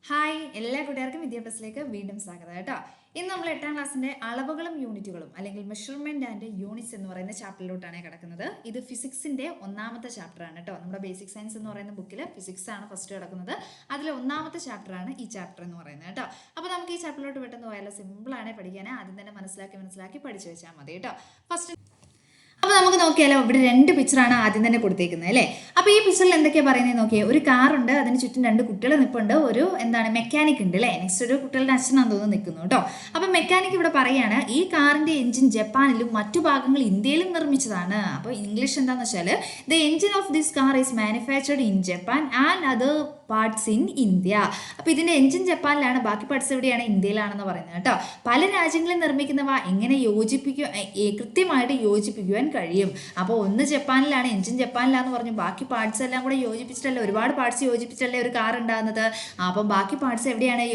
Hi എല്ലാ കൂട്ടുകാർക്കും വിദ്യാഭ്യാസത്തിലേക്ക് വീണ്ടും സ്വാഗതം കേട്ടോ. ഇന്ന് നമ്മൾ 8ാം ക്ലാസ്സിന്റെ അളവുകളും യൂണിറ്റുകളും അല്ലെങ്കിൽ മെഷർമെന്റ് ആൻഡ് യൂണിറ്റ്സ് എന്ന് പറയുന്ന ചാപ്റ്ററിലോട്ടാണ് കിടക്കുന്നത്. ഇത് ഫിസിക്സിന്റെ ഒന്നാമത്തെ ചാപ്റ്റർ ആണ് കേട്ടോ. നമ്മുടെ ബേസിക് സയൻസ് എന്ന് പറയുന്ന ബുക്കിൽ ഫിസിക്സ് ആണ് ഫസ്റ്റ് കിടക്കുന്നത്. അതിൽ ഒന്നാമത്തെ ചാപ്റ്റർ ആണ് ഈ ചാപ്റ്റർ എന്ന് പറയുന്നത് കേട്ടോ. അപ്പോൾ നമുക്ക് ഈ ചാപ്റ്ററിലോട്ട് പെട്ടെന്ന് പോയാലോ. സിമ്പിൾ ആണ് പഠിക്കാൻ. ആദ്യം തന്നെ മനസ്സിലാക്കി പഠിച്ചു വെച്ചാൽ മതി കേട്ടോ. ഫസ്റ്റ് അപ്പോൾ നമുക്ക് നോക്കിയാലോ, ഇവിടെ രണ്ട് പിക്ചറാണ് ആദ്യം തന്നെ കൊടുത്തേക്കുന്നത് അല്ലേ. അപ്പോൾ ഈ പിക്ചറിൽ എന്തൊക്കെയാണ് പറയുന്നത് നോക്കിയേ. ഒരു കാറുണ്ട്, അതിന് ചുറ്റും രണ്ട് കുട്ടികൾ നിൽപ്പുണ്ട്, ഒരു മെക്കാനിക് ഉണ്ട് അല്ലേ. നെക്സ്റ്റ് ഒരു കുട്ടികളുടെ അച്ഛനാന്ന് തോന്നുന്നു നിൽക്കുന്നു കേട്ടോ. അപ്പോൾ മെക്കാനിക് ഇവിടെ പറയാണ് ഈ കാറിന്റെ എഞ്ചിൻ ജപ്പാനിലും മറ്റു ഭാഗങ്ങൾ ഇന്ത്യയിലും നിർമ്മിച്ചതാണ്. അപ്പോൾ ഇംഗ്ലീഷ് എന്താണെന്ന് വെച്ചാൽ the engine off this car is manufactured in Japan and other parts in India. അപ്പോൾ ഇതിന്റെ എഞ്ചിൻ ജപ്പാനിലാണ്, ബാക്കി പാർട്സ് എവിടെയാണ്, ഇന്ത്യയിലാണെന്ന് പറയുന്നത് കേട്ടോ. പല രാജ്യങ്ങളിൽ നിർമ്മിക്കുന്നവ എങ്ങനെ കൃത്യമായിട്ട് യോജിപ്പിക്കുവാൻ കഴിയും. അപ്പോൾ ഒന്ന് ജപ്പാനിലാണ്, എഞ്ചിൻ ജപ്പാനിലാന്ന് പറഞ്ഞു, ബാക്കി പാർട്സ് എല്ലാം കൂടെ യോജിപ്പിച്ചിട്ടല്ലേ, ഒരുപാട് പാർട്സ് യോജിപ്പിച്ചിട്ടല്ലേ ഒരു കാർ ഉണ്ടാകുന്നത്. അപ്പം ബാക്കി പാർട്സ് എവിടെയാണ്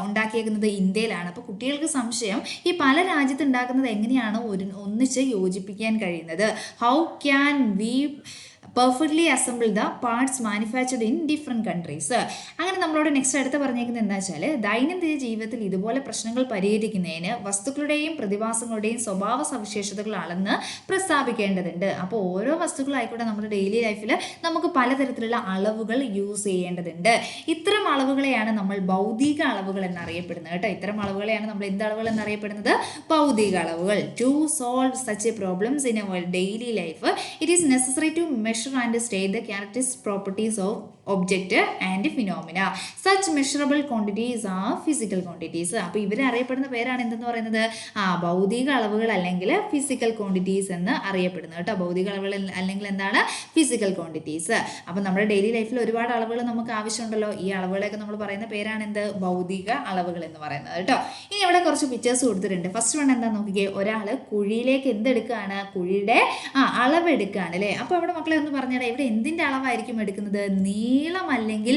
ഉണ്ടാക്കിയേക്കുന്നത്, ഇന്ത്യയിലാണ്. അപ്പോൾ കുട്ടികൾക്ക് സംശയം, ഈ പല രാജ്യത്ത് ഉണ്ടാക്കുന്നത് എങ്ങനെയാണ് ഒന്നിച്ച് യോജിപ്പിക്കാൻ കഴിയുന്നത്. How can we perfectly assemble the parts manufactured in different countries. അങ്ങനെ നമ്മളോട് നെക്സ്റ്റ് അടുത്ത് പറഞ്ഞേക്കുന്നത് എന്താ വെച്ചാൽ, ദൈനംദിന ജീവിതത്തിൽ ഇതുപോലെ പ്രശ്നങ്ങൾ പരിഹരിക്കുന്നതിന് വസ്തുക്കളുടെയും പ്രതിഭാസങ്ങളുടെയും സ്വഭാവ സവിശേഷതകൾ അളന്ന് പ്രസ്താവിക്കേണ്ടതുണ്ട്. അപ്പോൾ ഓരോ വസ്തുക്കളായിക്കോട്ടെ നമ്മുടെ ഡെയിലി ലൈഫിൽ നമുക്ക് പലതരത്തിലുള്ള അളവുകൾ യൂസ് ചെയ്യേണ്ടതുണ്ട്. ഇത്തരം അളവുകളെയാണ് നമ്മൾ ഭൗതിക അളവുകൾ എന്നറിയപ്പെടുന്നത് കേട്ടോ. ഇത്തരം അളവുകളെയാണ് നമ്മൾ എന്ത് അളവുകൾ എന്നറിയപ്പെടുന്നത്, ഭൗതിക അളവുകൾ. To solve such a problems in our daily life it is necessary to measure and state the characteristic properties of object and phenomena. Such measurable quantities are physical quantities. അപ്പോൾ ഇവരെ അറിയപ്പെടുന്ന പേരാണ് എന്തെന്ന് പറയുന്നത്, ഭൗതിക അളവുകൾ അല്ലെങ്കിൽ ഫിസിക്കൽ ക്വാണ്ടിറ്റീസ് എന്ന് അറിയപ്പെടുന്നത് കേട്ടോ. ഭൗതിക അളവുകൾ അല്ലെങ്കിൽ എന്താണ്, ഫിസിക്കൽ ക്വാണ്ടിറ്റീസ്. അപ്പോൾ നമ്മുടെ ഡെയിലി ലൈഫിൽ ഒരുപാട് അളവുകൾ നമുക്ക് ആവശ്യമുണ്ടല്ലോ. ഈ അളവുകളൊക്കെ നമ്മൾ പറയുന്ന പേരാണ് എന്ത്, ഭൗതിക അളവുകൾ എന്ന് പറയുന്നത് കേട്ടോ. ഇനി ഇവിടെ കുറച്ച് പിക്ചേഴ്സ് കൊടുത്തിട്ടുണ്ട്. ഫസ്റ്റ് വൺ എന്താ നോക്കിക്കേ, ഒരാൾ കുഴിയിലേക്ക് എന്തെടുക്കുകയാണ്, കുഴിയുടെ അളവെടുക്കുകയാണ് അല്ലേ. അപ്പോൾ അവിടെ മക്കളെ ഒന്ന് പറഞ്ഞാൽ ഇവിടെ എന്തിൻ്റെ അളവായിരിക്കും എടുക്കുന്നത്, നീളം അല്ലെങ്കിൽ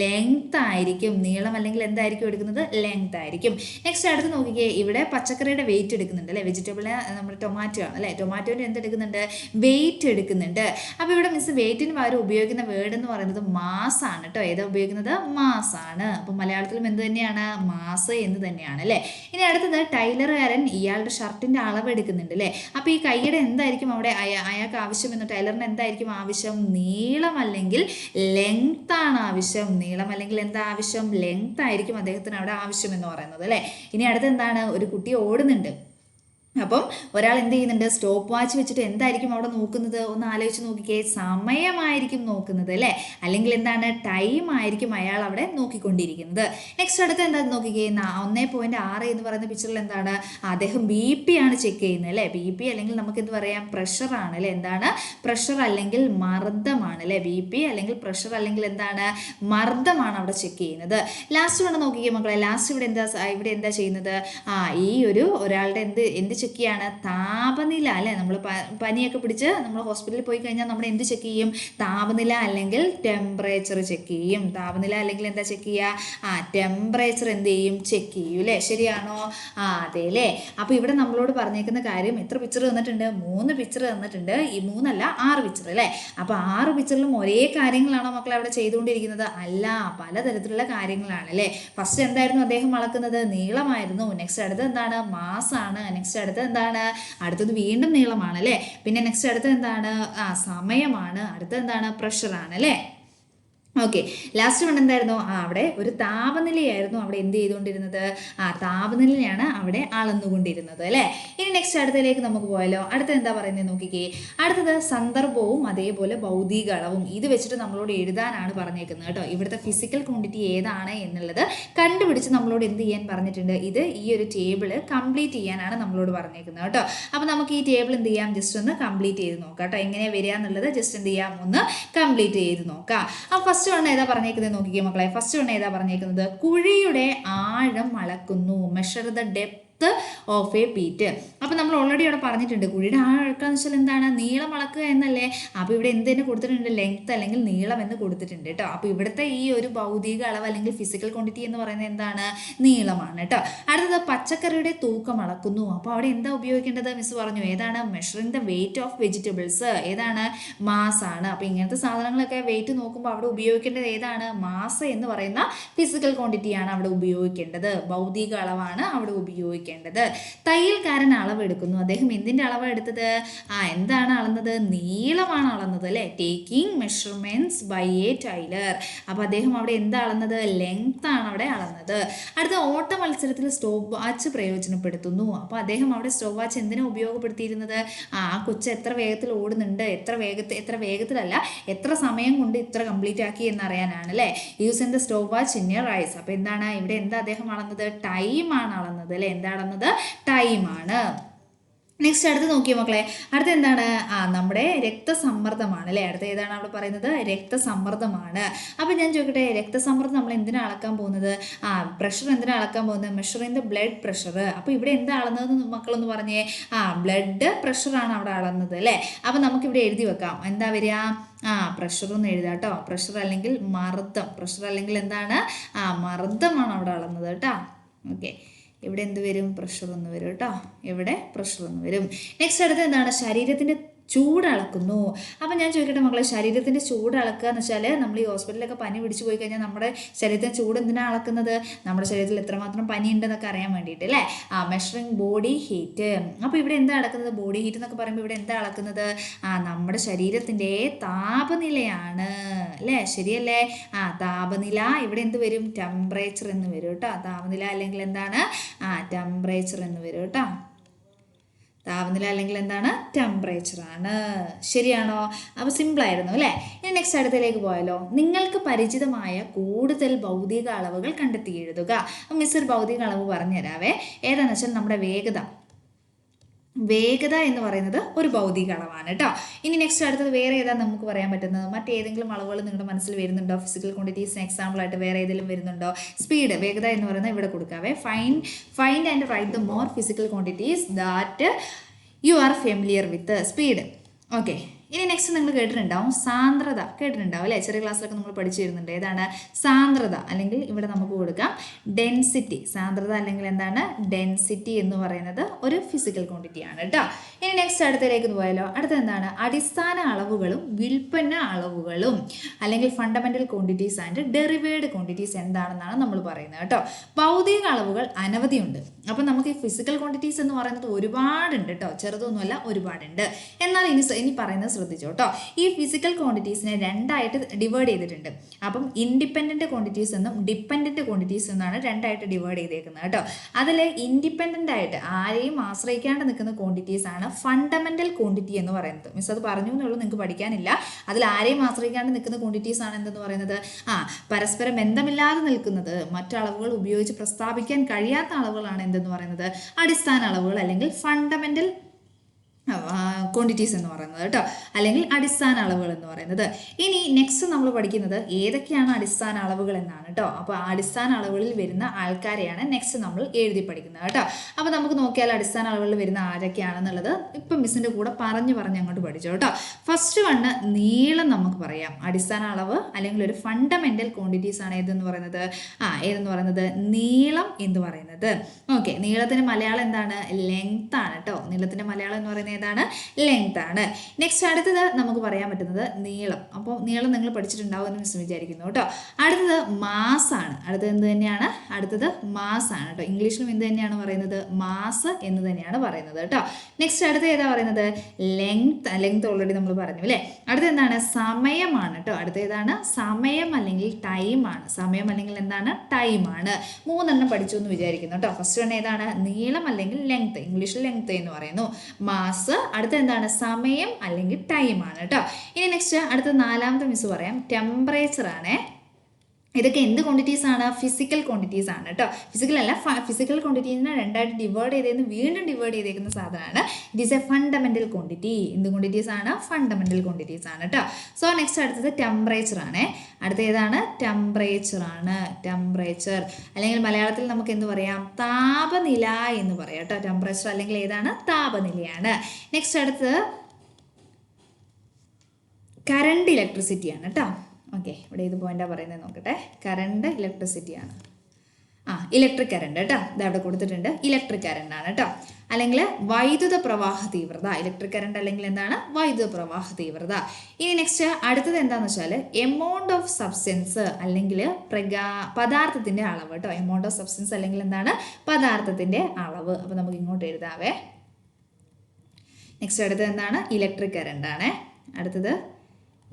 ലെങ്ത് ആയിരിക്കും. നീളം അല്ലെങ്കിൽ എന്തായിരിക്കും എടുക്കുന്നത്, ലെങ്ത് ആയിരിക്കും. നെക്സ്റ്റ് അടുത്ത് നോക്കിക്കേ, ഇവിടെ പച്ചക്കറിയുടെ വെയിറ്റ് എടുക്കുന്നുണ്ട് അല്ലേ. വെജിറ്റബിള് നമ്മുടെ ടൊമാറ്റോ ആണ് അല്ലേ. ടൊമാറ്റോൻ്റെ എന്തെടുക്കുന്നുണ്ട്, വെയിറ്റ് എടുക്കുന്നുണ്ട്. അപ്പോൾ ഇവിടെ മിസ് വെയിറ്റിന് പകരം ഉപയോഗിക്കുന്ന വേർഡ് എന്ന് പറയുന്നത് മാസ് ആണ് കേട്ടോ. ഏതാ ഉപയോഗിക്കുന്നത്, മാസ് ആണ്. അപ്പോൾ മലയാളത്തിലും എന്ത് തന്നെയാണ്, മാസ് എന്ന് തന്നെയാണ് അല്ലേ. ഇനി അടുത്തത് ടൈലറുകാരൻ ഇയാളുടെ ഷർട്ടിൻ്റെ അളവ് എടുക്കുന്നുണ്ട് അല്ലേ. അപ്പോൾ ഈ കൈയുടെ എന്തായിരിക്കും അവിടെ അയാൾക്ക് ആവശ്യമെന്ന്, ടൈലറിന് എന്തായിരിക്കും ആവശ്യം, നീളം അല്ലെങ്കിൽ ലെങ്ത് ആണ് ആവശ്യം. നീളം അല്ലെങ്കിൽ എന്താ ആവശ്യം, ലെങ്ത് ആയിരിക്കും അദ്ദേഹത്തിന് അവിടെ ആവശ്യം എന്ന് പറയുന്നത് അല്ലേ. ഇനി അടുത്ത് എന്താണ്, ഒരു കുട്ടി ഓടുന്നുണ്ട്. അപ്പം ഒരാൾ എന്ത് ചെയ്യുന്നുണ്ട്, സ്റ്റോപ്പ് വാച്ച് വെച്ചിട്ട് എന്തായിരിക്കും അവിടെ നോക്കുന്നത്, ഒന്ന് ആലോചിച്ച് നോക്കിക്കേ, സമയമായിരിക്കും നോക്കുന്നത് അല്ലേ. അല്ലെങ്കിൽ എന്താണ്, ടൈം ആയിരിക്കും അയാൾ അവിടെ നോക്കിക്കൊണ്ടിരിക്കുന്നത്. നെക്സ്റ്റ് അടുത്ത് എന്താ നോക്കിക്കേ, 1.6 എന്ന് പറയുന്ന പിക്ചറിൽ എന്താണ്, അദ്ദേഹം BP ആണ് ചെക്ക് ചെയ്യുന്നത് അല്ലേ. BP അല്ലെങ്കിൽ നമുക്ക് എന്ത് പറയാം, പ്രഷർ ആണ് അല്ലേ. എന്താണ്, പ്രഷർ അല്ലെങ്കിൽ മർദ്ദമാണ് അല്ലേ. BP അല്ലെങ്കിൽ പ്രഷർ അല്ലെങ്കിൽ എന്താണ്, മർദ്ദമാണ് അവിടെ ചെക്ക് ചെയ്യുന്നത്. ലാസ്റ്റ് വേണം നോക്കിക്കേ മക്കളെ, ലാസ്റ്റ് ഇവിടെ എന്താ ചെയ്യുന്നത്, ഈ ഒരാളുടെ എന്ത് ചെക്ക് ചെയ്യാണ്, താപനില അല്ലേ. നമ്മൾ പനിയൊക്കെ പിടിച്ച് നമ്മൾ ഹോസ്പിറ്റലിൽ പോയി കഴിഞ്ഞാൽ നമ്മൾ എന്ത് ചെക്ക് ചെയ്യും, താപനില അല്ലെങ്കിൽ ടെമ്പറേച്ചർ ചെക്ക് ചെയ്യും. താപനില അല്ലെങ്കിൽ എന്താ ചെക്ക് ചെയ്യുക, ടെമ്പറേച്ചർ എന്ത് ചെയ്യും, ചെക്ക് ചെയ്യും അല്ലേ. ശരിയാണോ, അതെ അല്ലേ. അപ്പോൾ ഇവിടെ നമ്മളോട് പറഞ്ഞേക്കുന്ന കാര്യം, എത്ര പിക്ചർ തന്നിട്ടുണ്ട്, 3 പിക്ചർ തന്നിട്ടുണ്ട്. ഈ 3 അല്ല 6 പിക്ചർ അല്ലേ. അപ്പോൾ 6 പിക്ചറിലും ഒരേ കാര്യങ്ങളാണോ മക്കളെ അവിടെ ചെയ്തുകൊണ്ടിരിക്കുന്നത്, അല്ല, പലതരത്തിലുള്ള കാര്യങ്ങളാണ് അല്ലേ. ഫസ്റ്റ് എന്തായിരുന്നു അദ്ദേഹം അളക്കുന്നത്, നീളമായിരുന്നു. നെക്സ്റ്റ് അടുത്ത് എന്താണ്, മാസ് ആണ്. നെക്സ്റ്റ് അടുത്ത് എന്താണ്, അടുത്തത് വീണ്ടും നീളമാണ് അല്ലേ. പിന്നെ നെക്സ്റ്റ് അടുത്ത് എന്താണ്, സമയമാണ്. അടുത്തത് എന്താണ്, പ്രഷറാണ് അല്ലേ. ഓക്കെ, ലാസ്റ്റ് വൺ എന്തായിരുന്നു, അവിടെ ഒരു താപനിലയായിരുന്നു അവിടെ എന്ത് ചെയ്തുകൊണ്ടിരുന്നത്, താപനിലയാണ് അവിടെ അളന്നുകൊണ്ടിരുന്നത് അല്ലേ. ഇനി നെക്സ്റ്റ് അടുത്തതിലേക്ക് നമുക്ക് പോയാലോ. അടുത്തത് എന്താ പറയുന്നത് നോക്കിക്കേ, അടുത്തത് സന്ദർഭവും അതേപോലെ ഭൗതിക അളവും. ഇത് വെച്ചിട്ട് നമ്മളോട് എഴുതാനാണ് പറഞ്ഞേക്കുന്നത് കേട്ടോ. ഇവിടുത്തെ ഫിസിക്കൽ ക്വാണ്ടിറ്റി ഏതാണ് എന്നുള്ളത് കണ്ടുപിടിച്ച് നമ്മളോട് എന്ത് ചെയ്യാൻ പറഞ്ഞിട്ടുണ്ട്, ഈ ഒരു ടേബിൾ കംപ്ലീറ്റ് ചെയ്യാനാണ് നമ്മളോട് പറഞ്ഞേക്കുന്നത് കേട്ടോ. അപ്പോൾ നമുക്ക് ഈ ടേബിൾ എന്ത് ചെയ്യാം, ജസ്റ്റ് ഒന്ന് കംപ്ലീറ്റ് ചെയ്ത് നോക്കാം കേട്ടോ. എങ്ങനെയാണ് വരിക എന്നുള്ളത് ജസ്റ്റ് എന്ത് ചെയ്യാം, ഒന്ന് കംപ്ലീറ്റ് ചെയ്ത് നോക്കാം. അപ്പോൾ ഫസ്റ്റ് വൺ ഏതാ പറഞ്ഞേക്കുന്നത് നോക്കിക്കേ മക്കളെ. ഫസ്റ്റ് വൺ ഏതാ പറഞ്ഞേക്കുന്നത്, കുഴിയുടെ ആഴം അളക്കുന്നു. Measure the depth of a pit. അപ്പോൾ നമ്മൾ ഓൾറെഡി അവിടെ പറഞ്ഞിട്ടുണ്ട് കുഴിയുടെ ആഴം അളക്കാന്ന് വെച്ചാൽ എന്താണ്, നീളം അളക്കുക എന്നല്ലേ. അപ്പോൾ ഇവിടെ എന്ത് തന്നെ കൊടുത്തിട്ടുണ്ട്, ലെങ്ത് അല്ലെങ്കിൽ നീളം എന്ന് കൊടുത്തിട്ടുണ്ട് കേട്ടോ. അപ്പോൾ ഇവിടുത്തെ ഈ ഒരു ഭൗതിക അളവ് അല്ലെങ്കിൽ ഫിസിക്കൽ ക്വാണ്ടിറ്റി എന്ന് പറയുന്നത് എന്താണ്, നീളമാണ് കേട്ടോ. അടുത്തത് പച്ചക്കറിയുടെ തൂക്കം അളക്കുന്നു. അപ്പോൾ അവിടെ എന്താ ഉപയോഗിക്കേണ്ടത്, മിസ് പറഞ്ഞു ഏതാണ്, measuring the weight of vegetables, ഏതാണ്, മാസ് ആണ്. അപ്പോൾ ഇങ്ങനത്തെ സാധനങ്ങളൊക്കെ വെയിറ്റ് നോക്കുമ്പോൾ അവിടെ ഉപയോഗിക്കേണ്ടത് ഏതാണ്, മാസ് എന്ന് പറയുന്ന ഫിസിക്കൽ ക്വാണ്ടിറ്റിയാണ് അവിടെ ഉപയോഗിക്കേണ്ടത്, ഭൗതിക അളവാണ് അവിടെ ഉപയോഗിക്കേണ്ടത്. തയ്യൽക്കാരൻ അളവെടുക്കുന്നു. അദ്ദേഹം എന്തിൻ്റെ അളവാണ് എടുത്തത്, എന്താണ് അളന്നത്, നീളമാണ് അളന്നത് അല്ലേ. Taking measurements by a tailor. അപ്പോൾ അദ്ദേഹം അവിടെ എന്താ അളന്നത്, ലെങ്ത് ആണ് അവിടെ അളന്നത്. അടുത്ത ഓട്ട മത്സരത്തിൽ സ്റ്റോപ്പ് വാച്ച് പ്രയോജനപ്പെടുത്തുന്നു. അപ്പോൾ അദ്ദേഹം അവിടെ സ്റ്റോപ്പ് വാച്ച് എന്തിനാ ഉപയോഗപ്പെടുത്തിയിരുന്നത്, ആ കൊച്ച് എത്ര വേഗത്തിൽ ഓടുന്നുണ്ട്, എത്ര വേഗത്തിലല്ല എത്ര സമയം കൊണ്ട് ഇത്ര കംപ്ലീറ്റ് ആക്കി എന്നറിയാനാണ് അല്ലേ. Use in the stop watch in your eyes. അപ്പോൾ എന്താണ് ഇവിടെ എന്താ അദ്ദേഹം അളന്നത്, ടൈമാണ് അളന്നത് അല്ലേ. എന്താ അളന്നത്, ടൈമാണ്. നെക്സ്റ്റ് അടുത്ത് നോക്കിയോ മക്കളെ, അടുത്ത എന്താണ്, നമ്മുടെ രക്തസമ്മർദ്ദമാണ് അല്ലേ. അടുത്ത ഏതാണ് അവിടെ പറയുന്നത്, രക്തസമ്മർദ്ദമാണ്. അപ്പോൾ ഞാൻ ചോദിക്കട്ടെ, രക്തസമ്മർദ്ദം നമ്മൾ എന്തിനാണ് അളക്കാൻ പോകുന്നത്, പ്രഷർ എന്തിനാണ് അളക്കാൻ പോകുന്നത്, മെഷറിംഗ് ദ ബ്ലഡ് പ്രഷർ. അപ്പോൾ ഇവിടെ എന്താ അളന്നത് മക്കളൊന്ന് പറഞ്ഞേ, ബ്ലഡ് പ്രഷറാണ് അവിടെ അളന്നത് അല്ലേ. അപ്പോൾ നമുക്കിവിടെ എഴുതി വെക്കാം, എന്താ വരിക, പ്രഷർ എന്ന് എഴുതാം കേട്ടോ. പ്രഷർ അല്ലെങ്കിൽ മർദ്ദം, പ്രഷർ അല്ലെങ്കിൽ എന്താണ്, മർദ്ദമാണ് അവിടെ അളന്നത് കേട്ടോ. ഓക്കെ, ഇവിടെ എന്ത് വരും, പ്രഷർ എന്ന് വരും കേട്ടോ. ഇവിടെ പ്രഷർ എന്ന് വരും. നെക്സ്റ്റ് അടുത്ത് എന്താണ്, ശരീരത്തിൻ്റെ ചൂടളക്കുന്നു. അപ്പം ഞാൻ ചോദിക്കട്ടെ മക്കളെ, ശരീരത്തിൻ്റെ ചൂട് അളക്കുക എന്ന് വെച്ചാൽ നമ്മൾ ഈ ഹോസ്പിറ്റലിലൊക്കെ പനി പിടിച്ചു പോയി കഴിഞ്ഞാൽ നമ്മുടെ ശരീരത്തിൻ്റെ ചൂട് എന്തിനാണ് അളക്കുന്നത്, നമ്മുടെ ശരീരത്തിൽ എത്രമാത്രം പനി ഉണ്ടെന്നൊക്കെ അറിയാൻ വേണ്ടിയിട്ട് അല്ലേ. Measuring body heat. അപ്പോൾ ഇവിടെ എന്താ അളക്കുന്നത്, ബോഡി ഹീറ്റ് എന്നൊക്കെ പറയുമ്പോൾ ഇവിടെ എന്താ അളക്കുന്നത്, നമ്മുടെ ശരീരത്തിൻ്റെ താപനിലയാണ് അല്ലേ. ശരിയല്ലേ, താപനില. ഇവിടെ എന്ത് വരും, ടെമ്പറേച്ചർ എന്ന് വരും കേട്ടോ. താപനില അല്ലെങ്കിൽ എന്താണ്, ടെമ്പറേച്ചർ എന്ന് വരും കേട്ടോ. താപനില അല്ലെങ്കിൽ എന്താണ്, ടെമ്പറേച്ചർ ആണ്. ശരിയാണോ, അപ്പോൾ സിമ്പിളായിരുന്നു അല്ലേ. ഇനി നെക്സ്റ്റ് അടുത്തതിലേക്ക് പോയാലോ, നിങ്ങൾക്ക് പരിചിതമായ കൂടുതൽ ഭൗതിക അളവുകൾ കണ്ടെത്തി എഴുതുക. മിസ് ഒരു ഭൗതിക അളവ് പറഞ്ഞുതരാവേ. ഏതാണെന്ന് വെച്ചാൽ നമ്മുടെ വേഗത എന്ന് പറയുന്നത് ഒരു ഭൗതിക അളവാണ് കേട്ടോ. ഇനി നെക്സ്റ്റ് അടുത്തത് വേറെ ഏതാ നമുക്ക് പറയാൻ പറ്റുന്നത്, മറ്റേതെങ്കിലും അളവുകൾ നിങ്ങളുടെ മനസ്സിൽ വരുന്നുണ്ടോ, ഫിസിക്കൽ ക്വാണ്ടിറ്റീസിന് എക്സാമ്പിൾ ആയിട്ട് വേറെ ഏതെങ്കിലും വരുന്നുണ്ടോ. സ്പീഡ്, വേഗത എന്ന് പറയുന്നത് ഇവിടെ കൊടുക്കാവേ. Find and write the more physical quantities that you are familiar with. Speed. Okay, ഇനി നെക്സ്റ്റ് നിങ്ങൾ കേട്ടിട്ടുണ്ടാവും സാന്ദ്രത, കേട്ടിട്ടുണ്ടാവും അല്ലേ. ചെറിയ ക്ലാസ്സിലൊക്കെ നമ്മൾ പഠിച്ചു വരുന്നുണ്ട്. ഏതാണ് സാന്ദ്രത, അല്ലെങ്കിൽ ഇവിടെ നമുക്ക് കൊടുക്കാം ഡെൻസിറ്റി. സാന്ദ്രത അല്ലെങ്കിൽ എന്താണ്, ഡെൻസിറ്റി എന്ന് പറയുന്നത് ഒരു ഫിസിക്കൽ ക്വാണ്ടിറ്റി ആണ് കേട്ടോ. ഇനി നെക്സ്റ്റ് അടുത്തതിലേക്ക് പോയാലോ. അടുത്ത എന്താണ്, അടിസ്ഥാന അളവുകളും വിൽപ്പന അളവുകളും അല്ലെങ്കിൽ fundamental quantities and derived quantities എന്താണെന്നാണ് നമ്മൾ പറയുന്നത് കേട്ടോ. ഭൗതിക അളവുകൾ അനവധിയുണ്ട്. അപ്പം നമുക്ക് ഈ ഫിസിക്കൽ ക്വാണ്ടിറ്റീസ് എന്ന് പറയുന്നത് ഒരുപാടുണ്ട് കേട്ടോ, ചെറുതൊന്നുമല്ല, ഒരുപാടുണ്ട്. എന്നാൽ ഇനി പറയുന്നത് ശ്രദ്ധിച്ചോ കേട്ടോ. ഈ ഫിസിക്കൽ ക്വാണ്ടിറ്റീസിനെ രണ്ടായിട്ട് ഡിവൈഡ് ചെയ്തിട്ടുണ്ട്. അപ്പം ഇൻഡിപെൻഡന്റ് ക്വാണ്ടിറ്റീസ് എന്നും ഡിപ്പെൻഡന്റ് ക്വാണ്ടിറ്റീസ് എന്നാണ് രണ്ടായിട്ട് ഡിവൈഡ് ചെയ്തേക്കുന്നത് കേട്ടോ. അതിൽ ഇൻഡിപെൻഡന്റ് ആയിട്ട് ആരെയും ആശ്രയിക്കാണ്ട് നിൽക്കുന്ന ക്വാണ്ടിറ്റീസ് ആണ് ഫണ്ടമെന്റൽ ക്വാണ്ടിറ്റി എന്ന് പറയുന്നത്. മിസ് അത് പറഞ്ഞു എന്നുള്ളൂ, നിങ്ങൾക്ക് പഠിക്കാനില്ല. അതിൽ ആരെയും ആശ്രയിക്കാണ്ട് നിൽക്കുന്ന ക്വാണ്ടിറ്റീസ് ആണ് എന്തെന്ന് പറയുന്നത്, പരസ്പരം ബന്ധമില്ലാതെ നിൽക്കുന്നത്, മറ്റളവുകൾ ഉപയോഗിച്ച് പ്രസ്താവിക്കാൻ കഴിയാത്ത അളവുകളാണ് എന്തെന്ന് പറയുന്നത്, അടിസ്ഥാന അളവുകൾ അല്ലെങ്കിൽ ഫണ്ടമെന്റൽ ക്വാണ്ടിറ്റീസ് എന്ന് പറയുന്നത് കേട്ടോ, അല്ലെങ്കിൽ അടിസ്ഥാന അളവുകൾ എന്ന് പറയുന്നത്. ഇനി നെക്സ്റ്റ് നമ്മൾ പഠിക്കുന്നത് ഏതൊക്കെയാണ് അടിസ്ഥാന അളവുകൾ എന്നാണ് കേട്ടോ. അപ്പോൾ അടിസ്ഥാന അളവുകളിൽ വരുന്ന ആൾക്കാരെയാണ് നെക്സ്റ്റ് നമ്മൾ എഴുതി പഠിക്കുന്നത് കേട്ടോ. അപ്പോൾ നമുക്ക് നോക്കിയാൽ അടിസ്ഥാന അളവുകളിൽ വരുന്ന ആരൊക്കെയാണെന്നുള്ളത് ഇപ്പം മിസ്സിൻ്റെ കൂടെ പറഞ്ഞ് അങ്ങോട്ട് പഠിച്ചു കേട്ടോ. ഫസ്റ്റ് വണ് നീളം നമുക്ക് പറയാം. അടിസ്ഥാന അളവ് അല്ലെങ്കിൽ ഒരു ഫണ്ടമെന്റൽ ക്വാണ്ടിറ്റീസ് ആണ് ഏതെന്ന് പറയുന്നത്, നീളം എന്ന് പറയുന്നത്. ഓക്കെ, നീളത്തിന് മലയാളം എന്താണ്, ലെങ്ത് ആണ് കേട്ടോ. നീളത്തിന്റെ മലയാളം എന്ന് പറയുന്നത് ഏതാണ്, ലെങ്ത് ആണ്. നെക്സ്റ്റ് അടുത്തത് നമുക്ക് പറയാൻ പറ്റുന്നത് നീളം. അപ്പോൾ നീളം നിങ്ങൾ പഠിച്ചിട്ടുണ്ടാവും എന്ന് മിസ് വിചാരിക്കുന്നു കേട്ടോ. അടുത്തത് മാസ് ആണ്. അടുത്തത് എന്ത് തന്നെയാണ്, അടുത്തത് മാസ് ആണ് കേട്ടോ. ഇംഗ്ലീഷിലും എന്ത് തന്നെയാണ് പറയുന്നത്, മാസ് എന്ന് തന്നെയാണ് പറയുന്നത് കേട്ടോ. നെക്സ്റ്റ് അടുത്ത ഏതാ പറയുന്നത്, ലെങ്ത് ഓൾറെഡി നമ്മൾ പറഞ്ഞു അല്ലേ. അടുത്ത എന്താണ്, സമയമാണ് കേട്ടോ. അടുത്ത ഏതാണ്, സമയം അല്ലെങ്കിൽ ടൈം ആണ്. സമയം അല്ലെങ്കിൽ എന്താണ്, ടൈം ആണ്. മൂന്നെണ്ണം പഠിച്ചു എന്ന് വിചാരിക്കുന്നു കേട്ടോ. ഫസ്റ്റ് വൺ ഏതാണ്, നീളം അല്ലെങ്കിൽ ലെങ്ത്, ഇംഗ്ലീഷിൽ ലെങ്ത് എന്ന് പറയുന്നു. മാസ്, അടുത്ത എന്താണ്, സമയം അല്ലെങ്കിൽ ടൈം ആണ് കേട്ടോ. ഇനി നെക്സ്റ്റ് അടുത്ത നാലാമത്തെ മിസ് പറയാം, ടെമ്പറേച്ചർ ആണ്. ഇതൊക്കെ എന്ത് ക്വാണ്ടിറ്റീസ് ആണ്? ഫിസിക്കൽ ക്വാണ്ടിറ്റീസ് ആണ് കേട്ടോ. ഫിസിക്കൽ അല്ല, ഫിസിക്കൽ ക്വാണ്ടിറ്റീസിനെ രണ്ടായിട്ട് ഡിവൈഡ് ചെയ്തേന്ന് വീണ്ടും ഡിവൈഡ് ചെയ്തേക്കുന്ന സാധനമാണ്. It is A fundamental quantity. എന്ത് ക്വാണ്ടിറ്റീസ് ആണ്? ഫണ്ടമെന്റൽ ക്വാണ്ടിറ്റീസ് ആണ് കേട്ടോ. സോ നെക്സ്റ്റ് അടുത്തത് ടെമ്പറേച്ചർ ആണ്. അടുത്ത ഏതാണ്? ടെമ്പറേച്ചർ ആണ്. ടെമ്പറേച്ചർ അല്ലെങ്കിൽ മലയാളത്തിൽ നമുക്ക് എന്ത് പറയാം? താപനില എന്ന് പറയാം കേട്ടോ. ടെമ്പറേച്ചർ അല്ലെങ്കിൽ ഏതാണ്? താപനിലയാണ്. നെക്സ്റ്റ് അടുത്തത് കറണ്ട് ഇലക്ട്രിസിറ്റി ആണ് കേട്ടോ. ഓക്കെ, ഇവിടെ ഏത് പോയിന്റാണ് പറയുന്നത് നോക്കട്ടെ. കറണ്ട് ഇലക്ട്രിസിറ്റിയാണ്. ഇലക്ട്രിക് കറണ്ട് കേട്ടോ. ഇത് അവിടെ കൊടുത്തിട്ടുണ്ട്. ഇലക്ട്രിക് കറണ്ട് ആണ് കേട്ടോ. അല്ലെങ്കിൽ വൈദ്യുത പ്രവാഹ തീവ്രത. ഇലക്ട്രിക് കറണ്ട് അല്ലെങ്കിൽ എന്താണ്? വൈദ്യുത പ്രവാഹ തീവ്രത. ഇനി നെക്സ്റ്റ് അടുത്തത് എന്താണെന്ന് വെച്ചാൽ എമൗണ്ട് ഓഫ് സബ്സ്റ്റൻസ് അല്ലെങ്കിൽ പദാർത്ഥത്തിന്റെ അളവ് കേട്ടോ. എമൗണ്ട് ഓഫ് സബ്സ്റ്റൻസ് അല്ലെങ്കിൽ എന്താണ്? പദാർത്ഥത്തിന്റെ അളവ്. അപ്പോൾ നമുക്ക് ഇങ്ങോട്ട് എഴുതാവേ. നെക്സ്റ്റ് അടുത്തത് എന്താണ്? ഇലക്ട്രിക് കറണ്ട് ആണ്. അടുത്തത്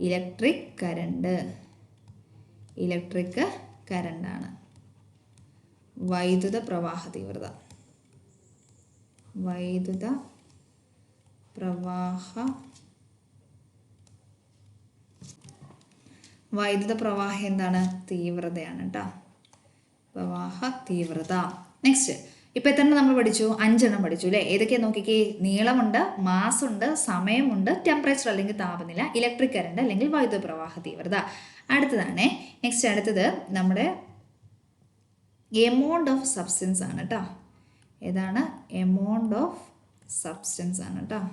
ഇലക്ട്രിക് കറണ്ട്. ഇലക്ട്രിക് കറണ്ടാണ്. വൈദ്യുത പ്രവാഹ തീവ്രത. വൈദ്യുത പ്രവാഹ എന്താണ്? തീവ്രതയാണ് കേട്ടോ. പ്രവാഹ തീവ്രത. നെക്സ്റ്റ് ഇപ്പം എത്ര നമ്മൾ പഠിച്ചു? 5 എണ്ണം പഠിച്ചു അല്ലേ? ഏതൊക്കെയാണ് നോക്കിക്കേ? നീളമുണ്ട്, മാസ് ഉണ്ട്, സമയമുണ്ട്, ടെമ്പറേച്ചർ അല്ലെങ്കിൽ താപനില, ഇലക്ട്രിക് കറണ്ട് അല്ലെങ്കിൽ വൈദ്യുത പ്രവാഹ തീവ്രത. അടുത്തതാണ് നെക്സ്റ്റ് അടുത്തത് നമ്മുടെ എമൗണ്ട് ഓഫ് സബ്സ്റ്റൻസ് ആണ് കേട്ടോ. ഏതാണ്? എമൗണ്ട് ഓഫ് സബ്സ്റ്റൻസ് ആണ് കേട്ടോ.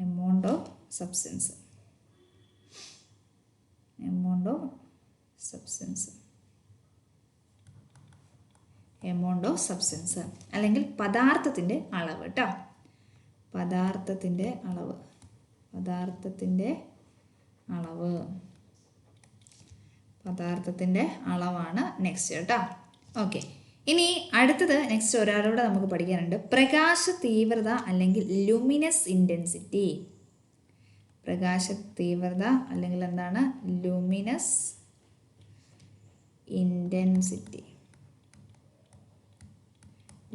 Amount of substance. Amount of substance. Amount of substance അല്ലെങ്കിൽ പദാർത്ഥത്തിൻ്റെ അളവ് കേട്ടോ. പദാർത്ഥത്തിൻ്റെ അളവ്. പദാർത്ഥത്തിൻ്റെ അളവ്. പദാർത്ഥത്തിൻ്റെ അളവാണ് നെക്സ്റ്റ് കേട്ടോ. ഓക്കെ, ഇനി അടുത്തത് നെക്സ്റ്റ് ഒരാളോട് നമുക്ക് പഠിക്കാനുണ്ട്. പ്രകാശ തീവ്രത അല്ലെങ്കിൽ ലുമിനസ് ഇൻറ്റൻസിറ്റി. പ്രകാശ തീവ്രത അല്ലെങ്കിൽ എന്താണ്? Luminous intensity.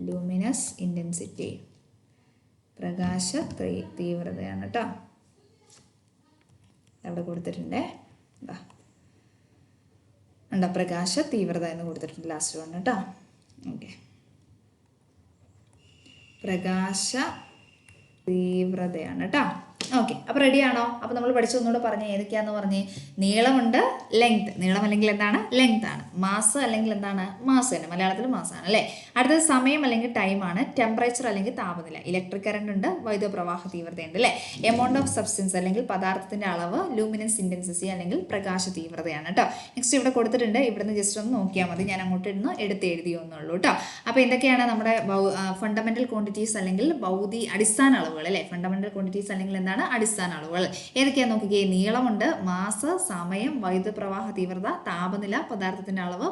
Luminous intensity. പ്രകാശ തീവ്രതയാണ് കേട്ടോ. അവിടെ കൊടുത്തിട്ടുണ്ട്. ഉണ്ടോ? പ്രകാശ തീവ്രത എന്ന് കൊടുത്തിട്ടുണ്ട് ലാസ്റ്റ് വൺ കേട്ടോ. ഓക്കെ, പ്രകാശ തീവ്രതയാണ് കേട്ടോ. ഓക്കെ, അപ്പോൾ റെഡിയാണോ? അപ്പോൾ നമ്മൾ പഠിച്ചൊന്നുകൂടെ പറഞ്ഞേ. ഏതൊക്കെയാണെന്ന് പറഞ്ഞേ? നീളമുണ്ട്, ലെങ്ത്. നീളം അല്ലെങ്കിൽ എന്താണ്? ലെങ്ത് ആണ്. മാസ് അല്ലെങ്കിൽ എന്താണ്? മാസ് തന്നെ. മലയാളത്തിൽ മാസാണ് അല്ലേ? അടുത്തത് സമയം അല്ലെങ്കിൽ ടൈമാണ്. ടെമ്പറേച്ചർ അല്ലെങ്കിൽ താപനില. ഇലക്ട്രിക് കറണ്ട് ഉണ്ട്, വൈദ്യുത പ്രവാഹ തീവ്രതയുണ്ട് അല്ലേ? എമൗണ്ട് ഓഫ് സബ്സ്റ്റൻസ് അല്ലെങ്കിൽ പദാർത്ഥത്തിന്റെ അളവ്. ലൂമിനസ് ഇൻറ്റൻസിറ്റി അല്ലെങ്കിൽ പ്രകാശ തീവ്രതയാണ് കേട്ടോ. നെക്സ്റ്റ് ഇവിടെ കൊടുത്തിട്ടുണ്ട്. ഇവിടുന്ന് ജസ്റ്റ് ഒന്ന് നോക്കിയാൽ മതി. ഞാൻ അങ്ങോട്ട് ഇരുന്ന് എടുത്ത് എഴുതിയൊന്നുള്ളൂ കേട്ടോ. അപ്പോൾ എന്തൊക്കെയാണ് നമ്മുടെ ഫണ്ടമെന്റൽ ക്വാണ്ടിറ്റീസ് അല്ലെങ്കിൽ അടിസ്ഥാന അളവുകൾ അല്ലേ? ഫണ്ടമെന്റൽ ക്വാണ്ടിറ്റീസ് അല്ലെങ്കിൽ എന്താണ്? അടിസ്ഥാന അളവുകൾ ഏതൊക്കെയാ നോക്കിക്കേ? നീളമുണ്ട്, മാസ്, സമയം, വൈദ്യുത പ്രവാഹ തീവ്രത, താപനില, പദാർത്ഥത്തിന്റെ അളവ്,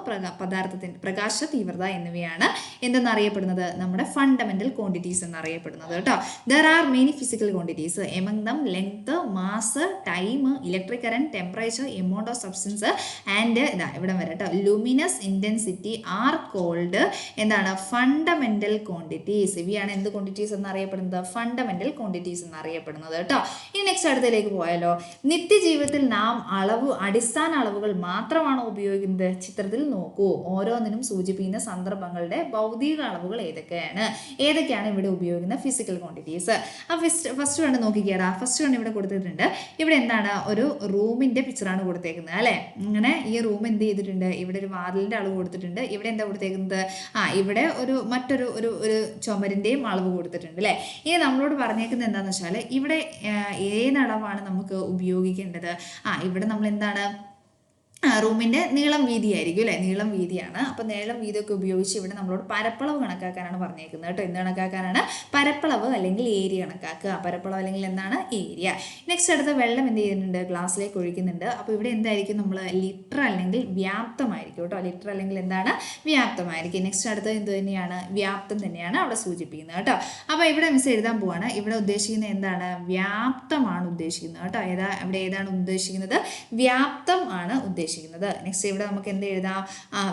പ്രകാശ തീവ്രത എന്നിവയാണ് എന്തെന്നറിയപ്പെടുന്നത്? നമ്മുടെ ഫണ്ടമെന്റൽ ക്വാണ്ടിറ്റീസ് എന്നറിയപ്പെടുന്നത് കേട്ടോ. There are many physical quantities. Among them length, mass, time, electric current, temperature, amount of substance and ഇവിടെ വരെ കേട്ടോ. ലൂമിനസ് ഇന്റൻസിറ്റി ആർ കോൾഡ് എന്താണ്? Fundamental quantities. ഇവയാണ് എന്ത് ക്വാണ്ടിറ്റീസ് എന്നറിയപ്പെടുന്നത്? ഫണ്ടമെന്റൽ ക്വാണ്ടിറ്റീസ് എന്നറിയപ്പെടുന്നത് കേട്ടോ. ഇനി നെക്സ്റ്റ് അടുത്തതിലേക്ക് പോയാലോ. നിത്യജീവിതത്തിൽ നാം അടിസ്ഥാന അളവുകൾ മാത്രമാണോ ഉപയോഗിക്കുന്നത്? ചിത്രത്തിൽ നോക്കൂ. ഓരോന്നിനും സൂചിപ്പിക്കുന്ന സന്ദർഭങ്ങളുടെ ഭൗതിക അളവുകൾ ഏതൊക്കെയാണ് ഇവിടെ ഉപയോഗിക്കുന്ന ഫിസിക്കൽ ക്വാണ്ടിറ്റീസ്? ആ ഫസ്റ്റ് കണ്ട് നോക്കിക്കേടാ. ഫസ്റ്റ് കണ്ട് ഇവിടെ കൊടുത്തിട്ടുണ്ട്. ഇവിടെ എന്താണ്? ഒരു റൂമിന്റെ പിക്ചറാണ് കൊടുത്തേക്കുന്നത് അല്ലേ? അങ്ങനെ ഈ റൂം എന്ത് ചെയ്തിട്ടുണ്ട്? ഇവിടെ ഒരു വാതിലിന്റെ അളവ് കൊടുത്തിട്ടുണ്ട്. ഇവിടെ എന്താ കൊടുത്തേക്കുന്നത്? ഇവിടെ മറ്റൊരു ഒരു ചുമരിന്റെയും അളവ് കൊടുത്തിട്ടുണ്ട് അല്ലേ? ഇനി നമ്മളോട് പറഞ്ഞേക്കുന്നത് എന്താണെന്ന് വെച്ചാൽ ഇവിടെ ഏതളവാണ് നമുക്ക് ഉപയോഗിക്കേണ്ടത്? ഇവിടെ നമ്മൾ എന്താണ്? റൂമിൻ്റെ നീളം വീതിയായിരിക്കും അല്ലേ? നീളം വീതിയാണ്. അപ്പോൾ നീളം വീതിയൊക്കെ ഉപയോഗിച്ച് ഇവിടെ നമ്മളോട് പരപ്പളവ് കണക്കാക്കാനാണ് പറഞ്ഞേക്കുന്നത് കേട്ടോ. എന്ത് കണക്കാക്കാനാണ്? പരപ്പളവ് അല്ലെങ്കിൽ ഏരിയ കണക്കാക്കുക. പരപ്പളവ് അല്ലെങ്കിൽ എന്താണ്? ഏരിയ. നെക്സ്റ്റ് അടുത്ത വെള്ളം എന്ത് ചെയ്യുന്നുണ്ട്? ഗ്ലാസ്സിലേക്ക് ഒഴിക്കുന്നുണ്ട്. അപ്പോൾ ഇവിടെ എന്തായിരിക്കും? നമ്മൾ ലിറ്റർ അല്ലെങ്കിൽ വ്യാപ്തമായിരിക്കും കേട്ടോ. ലിറ്റർ അല്ലെങ്കിൽ എന്താണ്? വ്യാപ്തമായിരിക്കും. നെക്സ്റ്റ് അടുത്ത എന്ത് തന്നെയാണ്? വ്യാപ്തം തന്നെയാണ് അവിടെ സൂചിപ്പിക്കുന്നത് കേട്ടോ. അപ്പോൾ ഇവിടെ മിസ് എഴുതാൻ പോവാണ്. ഇവിടെ ഉദ്ദേശിക്കുന്നത് എന്താണ്? വ്യാപ്തമാണ് ഉദ്ദേശിക്കുന്നത് കേട്ടോ. ഇവിടെ ഏതാണ് ഉദ്ദേശിക്കുന്നത്? വ്യാപ്തം ആണ് ഉദ്ദേശിക്കുന്നത്. ഉദ്ദേശിക്കുന്നത്. നെക്സ്റ്റ് ഇവിടെ നമുക്ക് എന്ത് എഴുതാം?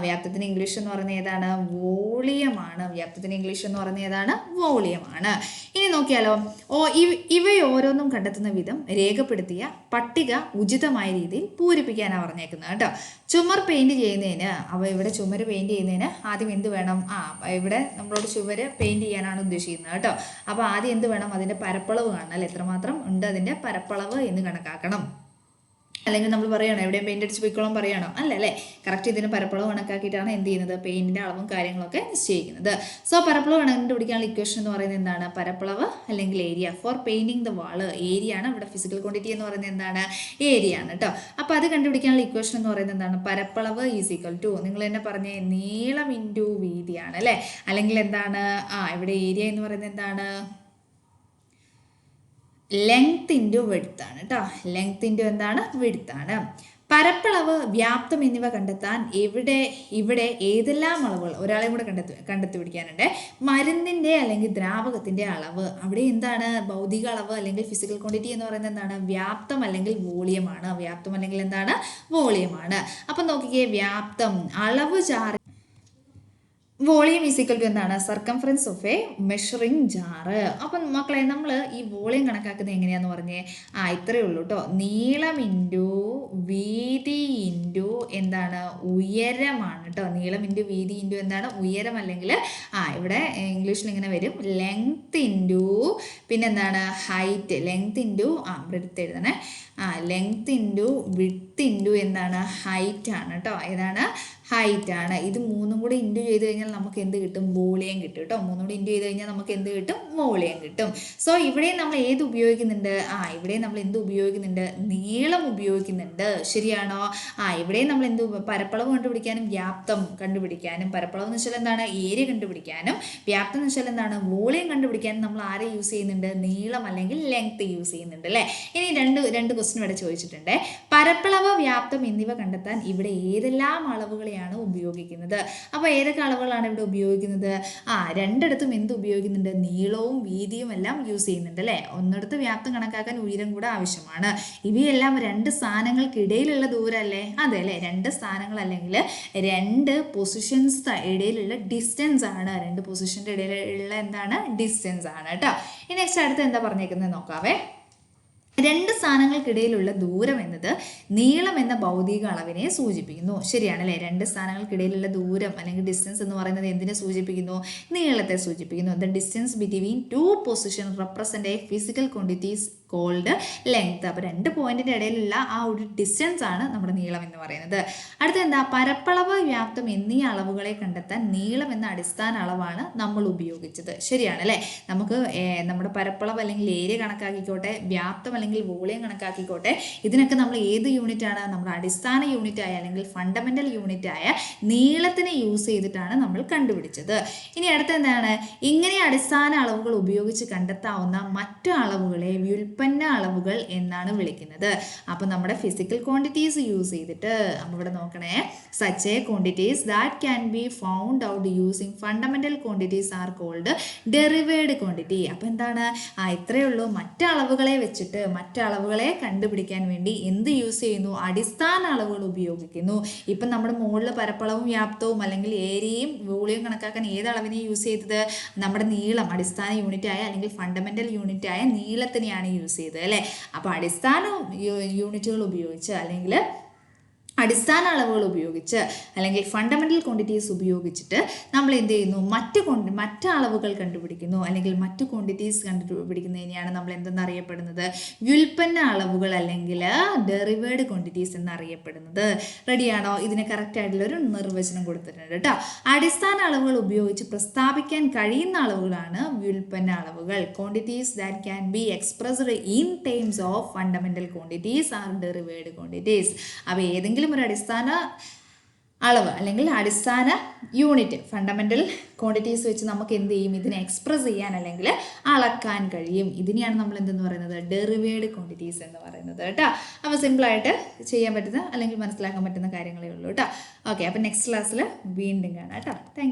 വ്യാപ്തത്തിന് ഇംഗ്ലീഷ് എന്ന് പറയുന്നത് ഏതാണ്? വോളിയമാണ്. വ്യാപ്തത്തിന് ഇംഗ്ലീഷ് എന്ന് പറയുന്നത് ഏതാണ്? വോളിയമാണ്. ഇനി നോക്കിയാലോ, ഇവയോരോന്നും കണ്ടെത്തുന്ന വിധം രേഖപ്പെടുത്തിയ പട്ടിക ഉചിതമായ രീതിയിൽ പൂരിപ്പിക്കാനാണ് പറഞ്ഞേക്കുന്നത് കേട്ടോ. ചുമർ പെയിന്റ് ചെയ്യുന്നതിന്, ഇവിടെ ചുമര് പെയിന്റ് ചെയ്യുന്നതിന് ആദ്യം എന്ത് വേണം? ഇവിടെ നമ്മളോട് ചുമര് പെയിന്റ് ചെയ്യാനാണ് ഉദ്ദേശിക്കുന്നത് കേട്ടോ. അപ്പോൾ ആദ്യം എന്ത് വേണം? അതിൻ്റെ പരപ്പളവ് കാണണം അല്ലേ, എത്രമാത്രം ഉണ്ട് അതിൻ്റെ പരപ്പളവ് എന്ന് കണക്കാക്കണം. അല്ലെങ്കിൽ നമ്മൾ പറയണോ എവിടെയും പെയിന്റ് അടിച്ച് പോയിക്കോളം പറയണോ? അല്ലേ, കറക്റ്റ് ഇതിന് പരപ്പളവ് കണക്കാക്കിയിട്ടാണ് എന്ത് ചെയ്യുന്നത്? പെയിന്റിന്റെ അളവും കാര്യങ്ങളൊക്കെ നിശ്ചയിക്കുന്നത്. സോ പരപ്പളവ് കണ്ടുപിടിക്കാനുള്ള ഇക്വേഷൻ എന്ന് പറയുന്നത് എന്താണ്? പരപ്പളവ് അല്ലെങ്കിൽ area. For painting the wall, area ആണ്. ഇവിടെ ഫിസിക്കൽ ക്വാണ്ടിറ്റി എന്ന് പറയുന്നത് എന്താണ്? ഏരിയ ആണ് കേട്ടോ. അപ്പോൾ അത് കണ്ടുപിടിക്കാനുള്ള ഇക്വേഷൻ എന്ന് പറയുന്നത് എന്താണ്? പരപ്പളവ് ഈസ് ഈക്വൽ ടു, നിങ്ങൾ തന്നെ പറഞ്ഞേ, നീളം ഇൻറ്റു വീതിയാണ് അല്ലേ. അല്ലെങ്കിൽ എന്താണ്? ഇവിടെ ഏരിയ എന്ന് പറയുന്നത് എന്താണ്? ലെങ്ത് ഇൻറ്റു വെഡ്ത്താണ് കേട്ടോ. ലെങ്ത് ഇൻറ്റു എന്താണ്? വെഡ്ത്താണ്. പരപ്പളവ്, വ്യാപ്തം എന്നിവ കണ്ടെത്താൻ ഇവിടെ ഏതെല്ലാം അളവുകൾ ഒരാളെയും കൂടെ കണ്ടെത്തിപ്പിടിക്കാനുണ്ട്. മരുന്നിൻ്റെ അല്ലെങ്കിൽ ദ്രാവകത്തിൻ്റെ അളവ്, അവിടെ എന്താണ്? ഭൗതിക അളവ് അല്ലെങ്കിൽ ഫിസിക്കൽ ക്വാണ്ടിറ്റി എന്ന് പറയുന്നത് എന്താണ്? വ്യാപ്തം അല്ലെങ്കിൽ വോളിയമാണ്. വ്യാപ്തം അല്ലെങ്കിൽ എന്താണ്? വോളിയമാണ്. അപ്പം നോക്കിക്കേ, വ്യാപ്തം അളവ് charge, volume is equal to എന്താണ്? Circumference of a measuring jar. അപ്പം മക്കളെ, നമ്മൾ ഈ വോളിയം കണക്കാക്കുന്നത് എങ്ങനെയാന്ന് പറഞ്ഞേ? ഇത്രയേ ഉള്ളൂ കേട്ടോ. നീളം ഇൻറ്റു വീതി ഇൻറ്റു എന്താണ്? ഉയരമാണ് കേട്ടോ. നീളം ഇൻറ്റു വീതി ഇൻറ്റു എന്താണ്? ഉയരം. അല്ലെങ്കിൽ ഇവിടെ ഇംഗ്ലീഷിൽ ഇങ്ങനെ വരും, ലെങ്ത് ഇൻറ്റു പിന്നെന്താണ്? ഹൈറ്റ്. ലെങ്ത് ഇൻറ്റു ബ്രെഡ്ത്ത് എഴുതണേ. ലെങ്ത് ഇൻറ്റു വിഡ്ത്ത് ഇൻറ്റു എന്താണ്? ഹൈറ്റ് ആണ് കേട്ടോ. ഏതാണ്? ഹൈറ്റ് ആണ്. ഇത് മൂന്നും കൂടി ഇൻറ്റു ചെയ്ത് കഴിഞ്ഞാൽ നമുക്ക് എന്ത് കിട്ടും? വോളിയം കിട്ടും കേട്ടോ. മൂന്നും കൂടി ഇൻറ്റു ചെയ്ത് കഴിഞ്ഞാൽ നമുക്ക് എന്ത് കിട്ടും? വോളിയം കിട്ടും. സോ ഇവിടെ നമ്മൾ ഏത് ഉപയോഗിക്കുന്നുണ്ട്? ഇവിടെ നമ്മൾ എന്ത് ഉപയോഗിക്കുന്നുണ്ട്? നീളം ഉപയോഗിക്കുന്നുണ്ട്. ശരിയാണോ? ഇവിടെ നമ്മൾ എന്ത്? പരപ്പളവ് കണ്ടുപിടിക്കാനും വ്യാപ്തം കണ്ടുപിടിക്കാനും, പരപ്പളവ് എന്ന് വെച്ചാൽ എന്താണ്? ഏരിയ കണ്ടുപിടിക്കാനും, വ്യാപ്തം എന്ന് വെച്ചാൽ എന്താണ്? വോളിയം കണ്ടുപിടിക്കാനും നമ്മൾ ആരെ യൂസ് ചെയ്യുന്നുണ്ട്? നീളം അല്ലെങ്കിൽ ലെങ്ത് യൂസ് ചെയ്യുന്നുണ്ട് അല്ലേ. ഇനി രണ്ട് ക്വസ്റ്റ്യൻ ഇവിടെ ചോദിച്ചിട്ടുണ്ട്. പരപ്പളവ്, വ്യാപ്തം എന്നിവ കണ്ടെത്താൻ ഇവിടെ ഏതെല്ലാം അളവുകളെയാണ് ഉപയോഗിക്കുന്നത്? അപ്പോൾ ഏതൊക്കെ അളവുകളാണ് ഇവിടെ ഉപയോഗിക്കുന്നത്? രണ്ടിടത്തും എന്ത് ഉപയോഗിക്കുന്നുണ്ട്? നീളവും വീതിയും എല്ലാം യൂസ് ചെയ്യുന്നുണ്ട് അല്ലേ. ഒന്നിടത്ത് വ്യാപ്തം കണക്കാക്കാൻ ഉയരം കൂടെ ആവശ്യമാണ്. ഇവയെല്ലാം രണ്ട് സ്ഥാനങ്ങൾക്കിടയിലുള്ള ദൂരം അല്ലേ? അതെ അല്ലേ. രണ്ട് സ്ഥാനങ്ങൾ അല്ലെങ്കിൽ രണ്ട് പൊസിഷൻസ് ഇടയിലുള്ള ഡിസ്റ്റൻസ് ആണ്. രണ്ട് പൊസിഷൻ്റെ ഇടയിലുള്ള എന്താണ്? ഡിസ്റ്റൻസ് ആണ് കേട്ടോ. ഇനി നെക്സ്റ്റ് അടുത്ത് എന്താ പറഞ്ഞേക്കുന്നത് നോക്കാവേ. രണ്ട് സ്ഥാനങ്ങൾക്കിടയിലുള്ള ദൂരം എന്നത് നീളം എന്ന ഭൗതിക അളവിനെ സൂചിപ്പിക്കുന്നു. ശരിയാണല്ലേ. രണ്ട് സ്ഥാനങ്ങൾക്കിടയിലുള്ള ദൂരം അല്ലെങ്കിൽ ഡിസ്റ്റൻസ് എന്ന് പറയുന്നത് എന്തിനെ സൂചിപ്പിക്കുന്നു? നീളത്തെ സൂചിപ്പിക്കുന്നു. The distance between two position represent a physical quantities called length. അപ്പോൾ രണ്ട് പോയിന്റിൻ്റെ ഇടയിലുള്ള ഒരു ഡിസ്റ്റൻസ് ആണ് നമ്മുടെ നീളം എന്ന് പറയുന്നത്. അടുത്ത എന്താ? പരപ്പളവ്, വ്യാപ്തം എന്നീ അളവുകളെ കണ്ടെത്താൻ നീളം എന്ന അടിസ്ഥാന അളവാണ് നമ്മൾ ഉപയോഗിച്ചത്. ശരിയാണല്ലേ. നമുക്ക് നമ്മുടെ പരപ്പളവ് അല്ലെങ്കിൽ ഏരിയ കണക്കാക്കിക്കോട്ടെ, വ്യാപ്തം അല്ലെങ്കിൽ വോളിയം കണക്കാക്കിക്കോട്ടെ, ഇതിനൊക്കെ നമ്മൾ ഏത് യൂണിറ്റ് ആണ്? നമ്മുടെ അടിസ്ഥാന യൂണിറ്റ് ആയ അല്ലെങ്കിൽ ഫണ്ടമെന്റൽ യൂണിറ്റ് ആയ നീളത്തിനെ യൂസ് ചെയ്തിട്ടാണ് നമ്മൾ കണ്ടുപിടിച്ചത്. ഇനി അടുത്ത എന്താണ്? ഇങ്ങനെ അടിസ്ഥാന അളവുകൾ ഉപയോഗിച്ച് കണ്ടെത്താവുന്ന മറ്റു അളവുകളെ വ്യുൽപ്പന്ന അളവുകൾ എന്നാണ് വിളിക്കുന്നത്. അപ്പോൾ നമ്മുടെ ഫിസിക്കൽ ക്വാണ്ടിറ്റീസ് യൂസ് ചെയ്തിട്ട്, അപ്പോൾ ഇവിടെ നോക്കണേ, such a quantities that can be found out using fundamental quantities are called derived quantity. അപ്പോൾ എന്താണ്? ഇത്രയേ ഉള്ളൂ. മറ്റളവുകളെ വെച്ചിട്ട് മറ്റളവുകളെ കണ്ടുപിടിക്കാൻ വേണ്ടി എന്ത് യൂസ് ചെയ്യുന്നു? അടിസ്ഥാന അളവുകൾ ഉപയോഗിക്കുന്നു. ഇപ്പം നമ്മുടെ മുകളിൽ പരപ്പളവും വ്യാപ്തവും അല്ലെങ്കിൽ ഏരിയയും വോളിയം കണക്കാക്കാൻ ഏത് അളവിനെ യൂസ് ചെയ്തത്? നമ്മുടെ നീളം, അടിസ്ഥാന യൂണിറ്റ് ആയ അല്ലെങ്കിൽ ഫണ്ടമെന്റൽ യൂണിറ്റ് ആയ നീളത്തിനെയാണ് യൂസ് ചെയ്തത് അല്ലേ. അപ്പോൾ അടിസ്ഥാന യൂണിറ്റുകൾ ഉപയോഗിച്ച് അല്ലെങ്കിൽ അടിസ്ഥാന അളവുകൾ ഉപയോഗിച്ച് അല്ലെങ്കിൽ ഫണ്ടമെന്റൽ ക്വാണ്ടിറ്റീസ് ഉപയോഗിച്ചിട്ട് നമ്മൾ എന്ത് ചെയ്യുന്നു? മറ്റ് അളവുകൾ കണ്ടുപിടിക്കുന്നു അല്ലെങ്കിൽ മറ്റു ക്വാണ്ടിറ്റീസ് കണ്ടുപിടിക്കുന്നതിനെയാണ് നമ്മൾ എന്തെന്നറിയപ്പെടുന്നത്? വ്യുൽപ്പന്ന അളവുകൾ അല്ലെങ്കിൽ ഡെറിവേഡ് ക്വാണ്ടിറ്റീസ് എന്നറിയപ്പെടുന്നത്. റെഡിയാണോ? ഇതിന് കറക്റ്റ് ആയിട്ടുള്ളൊരു നിർവചനം കൊടുത്തിട്ടുണ്ട് കേട്ടോ. അടിസ്ഥാന അളവുകൾ ഉപയോഗിച്ച് പ്രസ്താവിക്കാൻ കഴിയുന്ന അളവുകളാണ് വ്യുൽപ്പന്ന അളവുകൾ. Quantities that can be expressed in terms of fundamental quantities R derived quantities. അപ്പോൾ ഏതെങ്കിലും ഒരു അടിസ്ഥാന അളവ് അല്ലെങ്കിൽ അടിസ്ഥാന യൂണിറ്റ് ഫണ്ടമെന്റൽ ക്വാണ്ടിറ്റീസ് വെച്ച് നമുക്ക് എന്ത് ചെയ്യും? ഇതിനെ എക്സ്പ്രസ് ചെയ്യാൻ അല്ലെങ്കിൽ അളക്കാൻ കഴിയും. ഇതിനെയാണ് നമ്മൾ എന്തെന്ന് പറയുന്നത്? ഡെറിവേഡ് ക്വാണ്ടിറ്റീസ് എന്ന് പറയുന്നത് കേട്ടോ. അപ്പോൾ സിമ്പിളായിട്ട് ചെയ്യാൻ പറ്റുന്ന അല്ലെങ്കിൽ മനസ്സിലാക്കാൻ പറ്റുന്ന കാര്യങ്ങളേ ഉള്ളൂ കേട്ടോ. ഓക്കെ, അപ്പോൾ നെക്സ്റ്റ് ക്ലാസ്സിൽ വീണ്ടും കാണാം കേട്ടോ. Thank you.